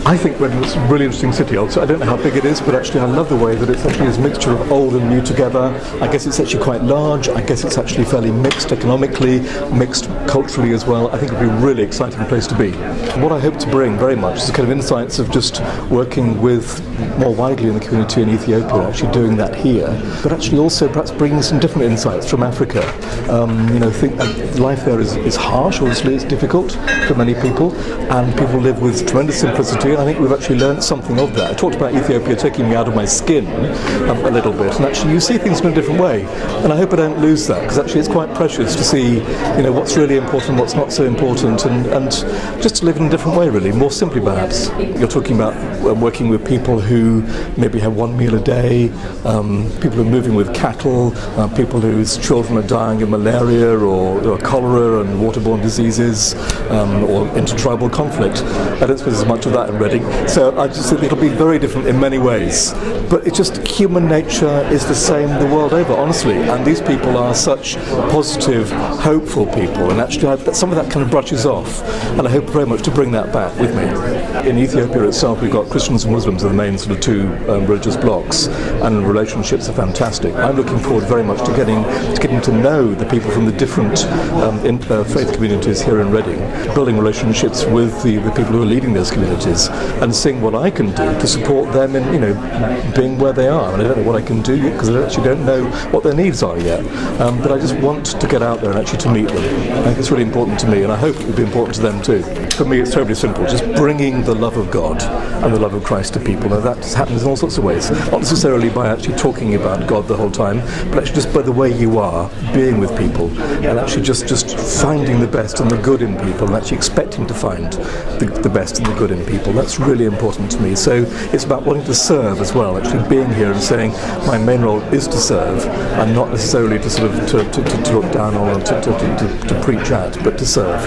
I think it's a really interesting city. I don't know how big it is, but actually I love the way that it's actually this mixture of old and new together. I guess it's actually quite large. I guess it's actually fairly mixed economically, mixed culturally as well. I think it'd be a really exciting place to be. What I hope to bring very much is the kind of insights of just working with more widely in the community in Ethiopia, actually doing that here, but actually also perhaps bringing some different insights from Africa. Think life there is harsh, obviously it's difficult for many people, and people live with tremendous simplicity, and I think we've actually learned something of that. I talked about Ethiopia taking me out of my skin a little bit, and actually you see things in a different way, and I hope I don't lose that, because actually it's quite precious to see what's really important, what's not so important, and just to live in a different way, really, more simply perhaps. You're talking about working with people who maybe have one meal a day, people who are moving with cattle, people whose children are dying of malaria or cholera and waterborne diseases, or intertribal conflict. I don't suppose there's much of that in Reading. So I just think it'll be very different in many ways. But it's just human nature is the same the world over, honestly. And these people are such positive, hopeful people. And actually some of that kind of brushes off. And I hope very much to bring that back with me. In Ethiopia itself, we've got Christians and Muslims are the main sort of two religious blocks, and relationships are fantastic. I'm looking forward very much to getting to know the people from the different faith communities here in Reading, building relationships with the people who are leading those communities, and seeing what I can do to support them in being where they are. And I don't know what I can do because I actually don't know what their needs are yet. But I just want to get out there and actually to meet them. I think it's really important to me, and I hope it will be important to them too. For me, it's terribly simple, just bringing the love of God and the love of Christ to people. Now that happens in all sorts of ways, not necessarily by actually talking about God the whole time, but actually just by the way you are, being with people, and actually just finding the best and the good in people, and actually expecting to find the best and the good in people. That's really important to me. So it's about wanting to serve as well, actually being here and saying my main role is to serve, and not necessarily to sort of to look down on or to preach at, but to serve.